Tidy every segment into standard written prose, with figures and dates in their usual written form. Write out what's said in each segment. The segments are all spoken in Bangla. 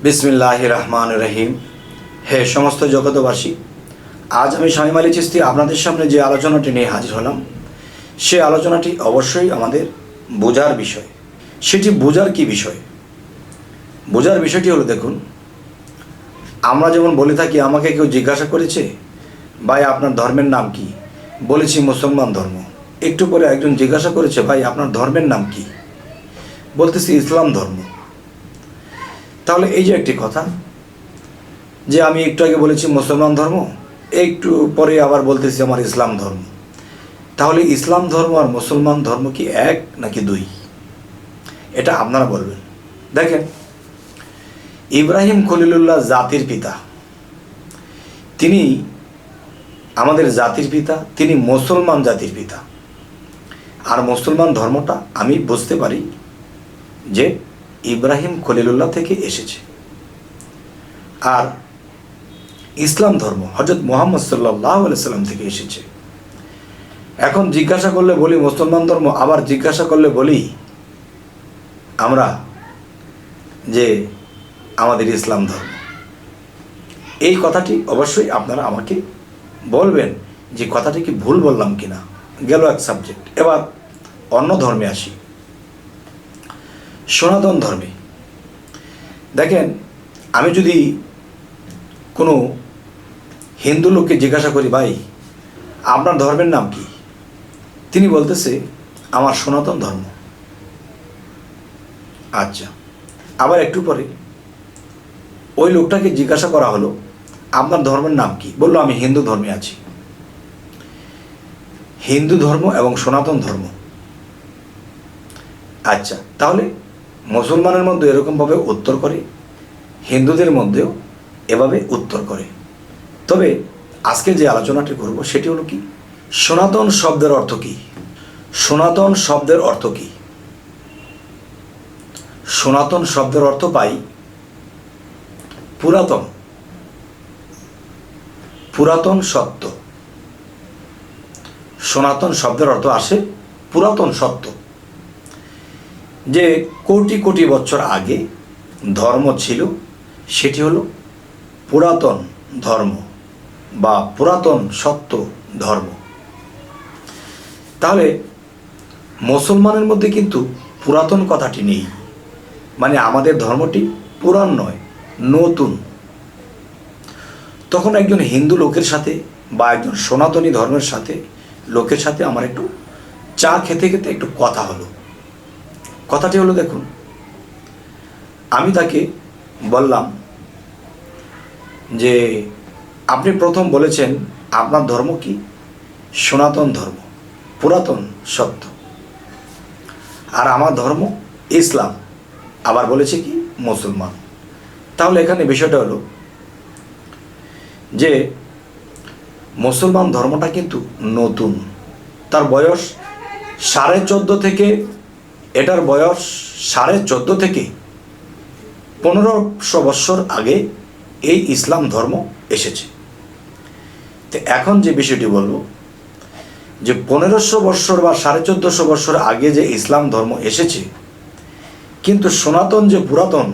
বিসমিল্লাহির রহমানির রহিম। হে সমস্ত জগতবাসী, আজ আমি শামীম আলী চিশতি আপনাদের সামনে যে আলোচনাটি নিয়ে হাজির হলাম, সে আলোচনাটি অবশ্যই আমাদের বোঝার বিষয়। সেটি বোঝার কি বিষয়? বোঝার বিষয়টি হলো, দেখুন, আমরা যেমন বলে থাকি, আমাকে কেউ জিজ্ঞাসা করেছে, ভাই আপনার ধর্মের নাম কি? বলেছি মুসলমান ধর্ম। একটু পরে একজন জিজ্ঞাসা করেছে, ভাই আপনার ধর্মের নাম কি? বলতেছি ইসলাম ধর্ম। তাহলে এই যে একটি কথা, যে আমি একটু আগে বলেছি মুসলমান ধর্ম, একটু পরে আবার বলতেছি আমার ইসলাম ধর্ম। তাহলে ইসলাম ধর্ম আর মুসলমান ধর্ম কি এক নাকি দুই? এটা আপনারা বলবেন। দেখেন, ইব্রাহিম খলিলুল্লাহ জাতির পিতা, তিনি আমাদের জাতির পিতা, তিনি মুসলমান জাতির পিতা। আর মুসলমান ধর্মটা আমি বুঝতে পারি যে ইব্রাহিম খলিলুল্লাহ থেকে এসেছে। আর ইসলাম ধর্ম হযরত মুহাম্মদ সাল্লাল্লাহু আলাইহি সাল্লাম থেকে এসেছে। এখন জিজ্ঞাসা করলে বলি মুসলমান ধর্ম, আবার জিজ্ঞাসা করলে বলি আমরা যে আমাদের ইসলাম ধর্ম। এই কথাটি অবশ্যই আপনারা আমাকে বলবেন যে কথাটি কি ভুল বললাম কিনা। গেল এক সাবজেক্ট। এবার অন্য ধর্মে আসি, সনাতন ধর্মে। দেখেন, আমি যদি কোনো হিন্দু লোককে জিজ্ঞাসা করি, ভাই আপনার ধর্মের নাম কি? তিনি বলতেছে আমার সনাতন ধর্ম। আচ্ছা, আবার একটু পরে ওই লোকটাকে জিজ্ঞাসা করা হলো, আপনার ধর্মের নাম কি? বললো আমি হিন্দু ধর্মে আছি। হিন্দু ধর্ম এবং সনাতন ধর্ম। আচ্ছা, তাহলে মুসলমানের মধ্যে এরকমভাবে উত্তর করে, হিন্দুদের মধ্যেও এভাবে উত্তর করে। তবে আজকে যে আলোচনাটি করব সেটি হলো কি, সনাতন শব্দের অর্থ কি? সনাতন শব্দের অর্থ কি? সনাতন শব্দের অর্থ পাই পুরাতন, পুরাতন সত্য। সনাতন শব্দের অর্থ আসে পুরাতন সত্য, যে কোটি কোটি বছর আগে ধর্ম ছিল, সেটি হলো পুরাতন ধর্ম বা পুরাতন সত্য ধর্ম। তাহলে মুসলমানের মধ্যে কিন্তু পুরাতন কথাটি নেই, মানে আমাদের ধর্মটি পুরাণ নয়, নতুন। তখন একজন হিন্দু লোকের সাথে বা একজন সনাতনী ধর্মের সাথে লোকের সাথে আমার একটু চা খেতে খেতে একটু কথা হলো। কথাটি হলো, দেখুন, আমি তাকে বললাম যে আপনি প্রথম বলেছেন আপনার ধর্ম কি? সনাতন ধর্ম, পুরাতন সত্য। আর আমার ধর্ম ইসলাম, আবার বলেছে কি মুসলমান। তাহলে এখানে বিষয়টা হলো যে মুসলমান ধর্মটা কিন্তু নতুন। তার বয়স 14.5 থেকে, এটার বয়স 14.5 থেকে 1500 বৎসর আগে এই ইসলাম ধর্ম এসেছে। তো এখন যে বিষয়টি বলবো, যে 1500 বৎসর বা 1450 বৎসর আগে যে ইসলাম ধর্ম এসেছে, কিন্তু সনাতন যে পুরাতন,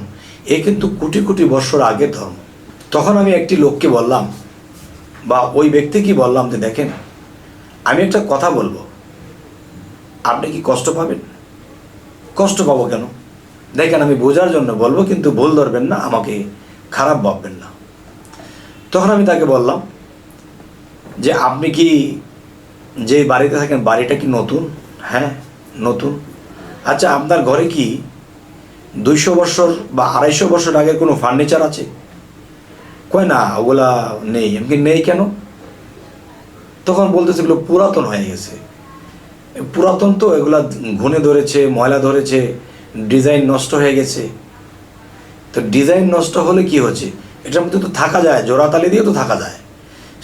এ কিন্তু কোটি কোটি বৎসর আগের ধর্ম। তখন আমি একটি লোককে বললাম, বা ওই ব্যক্তিকে বললাম, যে দেখেন, আমি একটা কথা বলবো, আপনি কি কষ্ট পাবেন? কষ্ট পাবো কেন? দেখেন, আমি বোঝার জন্য বলবো, কিন্তু ভুল ধরবেন না, আমাকে খারাপ ভাববেন না। তখন আমি তাকে বললাম যে আপনি কি যে বাড়িতে থাকেন, বাড়িটা কি নতুন? হ্যাঁ, নতুন। আচ্ছা, আপনার ঘরে কি 200 বছর বা 250 বছর আগের কোনো ফার্নিচার আছে? কয় না, ওগুলা নেই। আমি নেই কেন? তখন বলতেছে এগুলো পুরাতন হয়ে গেছে। পুরাতন তো, এগুলা ঘুনে ধরেছে, ময়লা ধরেছে, ডিজাইন নষ্ট হয়ে গেছে। তো ডিজাইন নষ্ট হলে কি হচ্ছে? এটার মধ্যে তো থাকা যায়, জোড়াতালি দিয়ে তো থাকা যায়।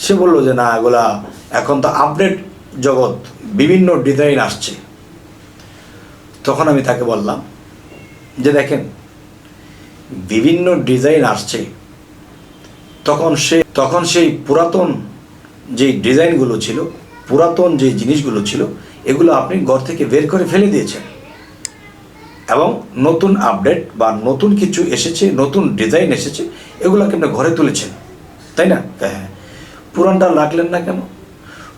সে বললো যে না, এগুলা এখন তো আপডেট জগৎ, বিভিন্ন ডিজাইন আসছে। তখন আমি তাকে বললাম যে দেখেন, বিভিন্ন ডিজাইন আসছে, তখন সেই পুরাতন যে ডিজাইনগুলো ছিল, পুরাতন যে জিনিসগুলো ছিল, এগুলো আপনি ঘর থেকে বের করে ফেলে দিয়েছেন। এবং নতুন আপডেট বা নতুন কিছু এসেছে, নতুন ডিজাইন এসেছে, এগুলোকে আপনি ঘরে তুলেছেন, তাই না? হ্যাঁ, পুরানটা রাখলেন না কেন?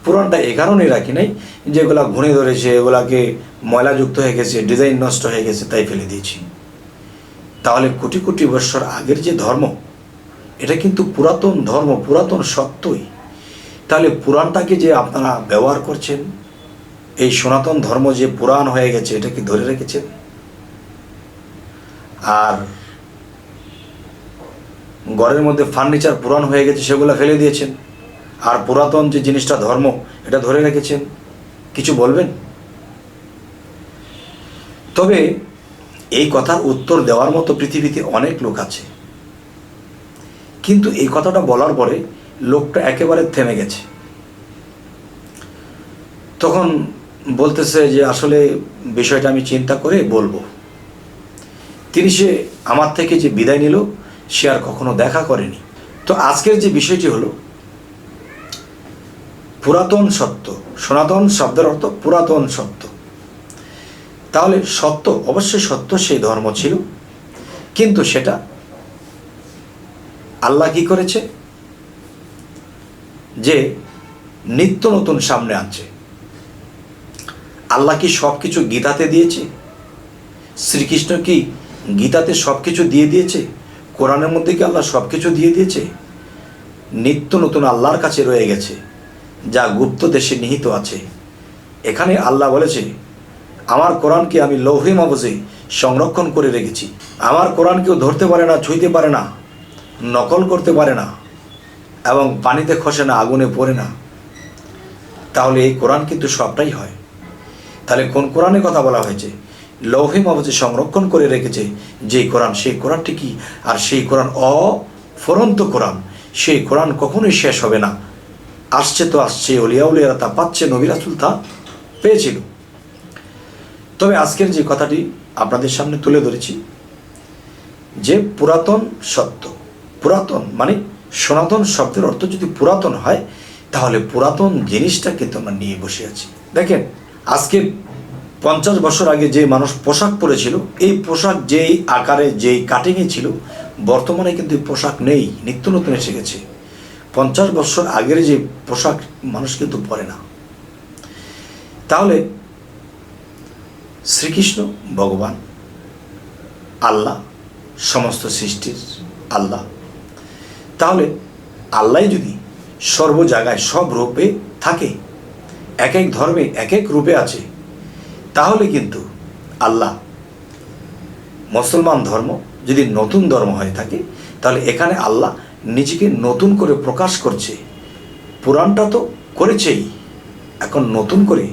পুরানটা এ কারণেই রাখি নাই যে এগুলা ঘুরে ধরেছে, এগুলাকে ময়লাযুক্ত হয়ে গেছে, ডিজাইন নষ্ট হয়ে গেছে, তাই ফেলে দিয়েছি। তাহলে কোটি কোটি বৎসর আগের যে ধর্ম, এটা কিন্তু পুরাতন ধর্ম, পুরাতন সত্যই। তাহলে পুরাণটাকে যে আপনারা ব্যবহার করছেন, এই সনাতন ধর্ম যে পুরাণ হয়ে গেছে, এটা কি ধরে রেখেছেন? আর ঘরের মধ্যে ফার্নিচার পুরাণ হয়ে গেছে, সেগুলো ফেলে দিয়েছেন। আর পুরাতন যে জিনিসটা ধর্ম, এটা ধরে রেখেছেন। কিছু বলবেন? তবে এই কথার উত্তর দেওয়ার মতো পৃথিবীতে অনেক লোক আছে, কিন্তু এই কথাটা বলার পরে লোকটা একেবারে থেমে গেছে। তখন বলতেছে যে আসলে বিষয়টা আমি চিন্তা করে বলবো। সে আমার থেকে যে বিদায় নিল, সে আর কখনো দেখা করেনি। তো আজকের যে বিষয়টি হলো পুরাতন সত্য। সনাতন শব্দের অর্থ পুরাতন সত্য। তাহলে সত্য, অবশ্যই সত্য, সেই ধর্ম ছিল, কিন্তু সেটা আল্লাহ কি করেছে যে নিত্য নতুন সামনে আনছে। আল্লাহ কি সব কিছু গীতাতে দিয়েছে? শ্রীকৃষ্ণ কি গীতাতে সব কিছু দিয়ে দিয়েছে? কোরআনের মধ্যে কি আল্লাহ সব কিছু দিয়ে দিয়েছে? নিত্য নতুন আল্লাহর কাছে রয়ে গেছে, যা গুপ্ত দেশে নিহিত আছে। এখানে আল্লাহ বলেছে, আমার কোরআনকে আমি লৌহে মাহফুজে সংরক্ষণ করে রেখেছি। আমার কোরআন কেউ ধরতে পারে না, ছুঁইতে পারে না, নকল করতে পারে না, এবং পানিতে খসে না, আগুনে পড়ে না। তাহলে এই কোরআন কিন্তু সবটাই হয়। তাহলে কোন কোরআনের কথা বলা হয়েছে? লৌহে মাহফুজে সংরক্ষণ করে রেখেছে যে কোরআন, সেই কোরআনটি কি? আর সেই কোরআন অফুরন্ত কোরআন। সেই কোরআন কখনোই শেষ হবে না। আসছে তো আসছে, অলিয়া উলিয়ারা তা পাচ্ছে, নবী রাসূল তা পেয়েছিল। তবে আজকের যে কথাটি আপনাদের সামনে তুলে ধরেছি, যে পুরাতন সত্য, পুরাতন মানে সনাতন শব্দের অর্থ যদি পুরাতন হয়, তাহলে পুরাতন জিনিসটা কিন্তু আমরা নিয়ে বসে আছি। দেখেন, আজকে 50 বছর আগে যে মানুষ পোশাক পরেছিল, এই পোশাক যেই আকারে, যেই কাটিংয়ে ছিল, বর্তমানে কিন্তু এই পোশাক নেই, নিত্য নতুন এসে গেছে। 50 বছর আগের যে পোশাক মানুষ কিন্তু পরে না। তাহলে শ্রীকৃষ্ণ ভগবান, আল্লাহ, সমস্ত সৃষ্টির আল্লাহ। তাহলে আল্লাহ যদি সর্ব জায়গায় সব রূপে থাকে, এক এক ধর্মে এক এক রূপে আছে, তাহলে কিন্তু আল্লাহ, মুসলমান ধর্ম যদি নতুন ধর্ম হয়ে থাকে, তাহলে এখানে আল্লাহ নিজেকে নতুন করে প্রকাশ করছে। পুরাণটা তো করেছেই, এখন নতুন করে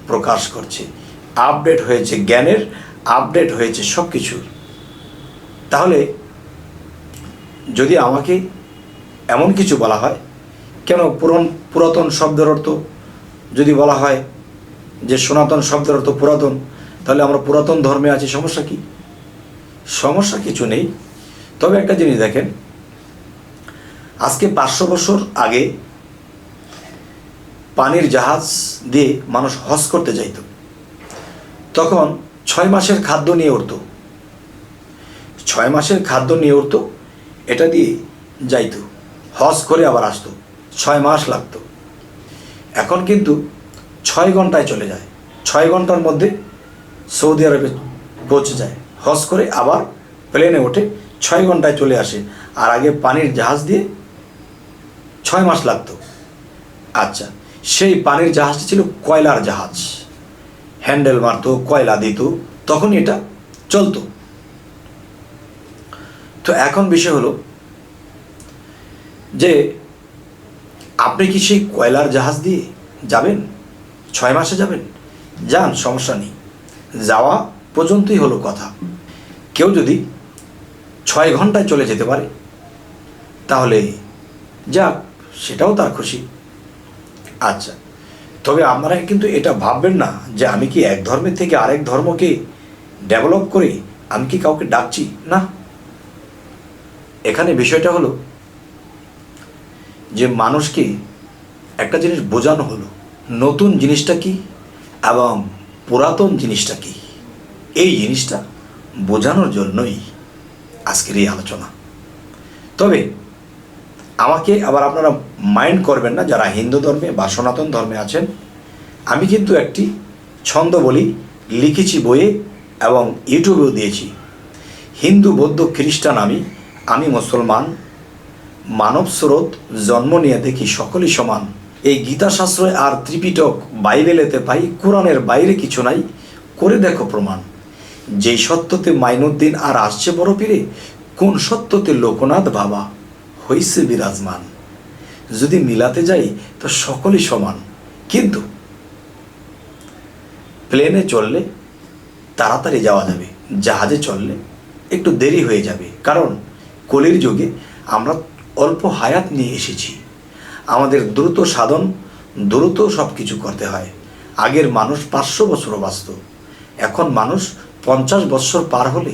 প্রকাশ করছে। আপডেট হয়েছে জ্ঞানের, আপডেট হয়েছে সব কিছুর। তাহলে যদি আমাকে এমন কিছু বলা হয়, কেন পুরাতন শব্দের অর্থ যদি বলা হয় যে সনাতন শব্দের অর্থ পুরাতন, তাহলে আমরা পুরাতন ধর্মে আছি, সমস্যা কি? সমস্যা কিছু নেই। তবে একটা জিনিস দেখেন, আজকে 500 বছর আগে পানির জাহাজ দিয়ে মানুষ হজ করতে যাইত। তখন 6 মাসের খাদ্য নিয়ে উঠত, 6 মাসের খাদ্য নিয়ে উঠত, এটা দিয়ে যাইত, হজ করে আবার আসতো, 6 মাস লাগতো। এখন কিন্তু 6 ঘন্টায় চলে যায়, 6 ঘন্টার মধ্যে সৌদি আরবে পৌঁছে যায়, হজ করে আবার প্লেনে ওঠে, 6 ঘন্টায় চলে আসে। আর আগে পানির জাহাজ দিয়ে 6 মাস লাগতো। আচ্ছা, সেই পানির জাহাজটি ছিল কয়লার জাহাজ, হ্যান্ডেল মারতো, কয়লা দিত, তখন এটা চলতো। তো এখন বিষয় হলো যে আপনি কি সেই কয়লার জাহাজ দিয়ে যাবেন? 6 মাসে যাবেন? যান, সমস্যা নেই, যাওয়া পর্যন্তই হলো কথা। কেউ যদি 6 ঘন্টায় চলে যেতে পারে, তাহলে যাক, সেটাও তার খুশি। আচ্ছা, তবে আপনারা কিন্তু এটা ভাববেন না যে আমি কি এক ধর্মের থেকে আরেক ধর্মকে ডেভেলপ করে আমি কি কাউকে ডাকছি, না। এখানে বিষয়টা হলো যে মানুষকে একটা জিনিস বোঝানো হলো, নতুন জিনিসটা কি এবং পুরাতন জিনিসটা কি, এই জিনিসটা বোঝানোর জন্যই আজকের এই আলোচনা। তবে আমাকে আবার আপনারা মাইন্ড করবেন না যারা হিন্দু ধর্মে বা সনাতন ধর্মে আছেন। আমি কিন্তু একটি ছন্দ বলি লিখেছি বইয়ে এবং ইউটিউবেও দিয়েছি। হিন্দু বৌদ্ধ খ্রিস্টান আমি মুসলমান, মানব স্রোত জন্ম নিয়ে দেখি সকলই সমান। এই গীতা শাস্ত্রে আর ত্রিপিটক বাইবেলেতে পাই, কোরআনের বাইরে কিছু নাই, করে দেখো প্রমাণ। যেই সত্যতে মাইনুদ্দিন আর আসছে বড় পীরে, কোন সত্যতে লোকনাথ বাবা হইছে বিরাজমান। যদি মিলাতে যাই তো সকলই সমান, কিন্তু প্লেনে চললে তাড়াতাড়ি যাওয়া যাবে, জাহাজে চললে একটু দেরি হয়ে যাবে। কারণ কলির যুগে আমরা অল্প হায়াত নিয়ে এসেছি, আমাদের দ্রুত সাধন, দ্রুত সব কিছু করতে হয়। আগের মানুষ 500 বছরও বাঁচত, এখন মানুষ 50 বছর পার হলে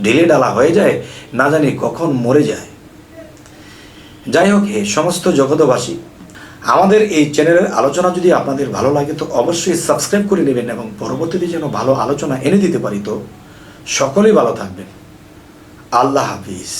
ঢিলে ডালা হয়ে যায়, না জানি কখন মরে যায়। যাই হোক, হে সমস্ত জগতবাসী, আমাদের এই চ্যানেলের আলোচনা যদি আপনাদের ভালো লাগে তো অবশ্যই সাবস্ক্রাইব করে নেবেন এবং পরবর্তীতে যেন ভালো আলোচনা এনে দিতে পারি। তো সকলেই ভালো থাকবেন। আল্লাহ হাফিজ।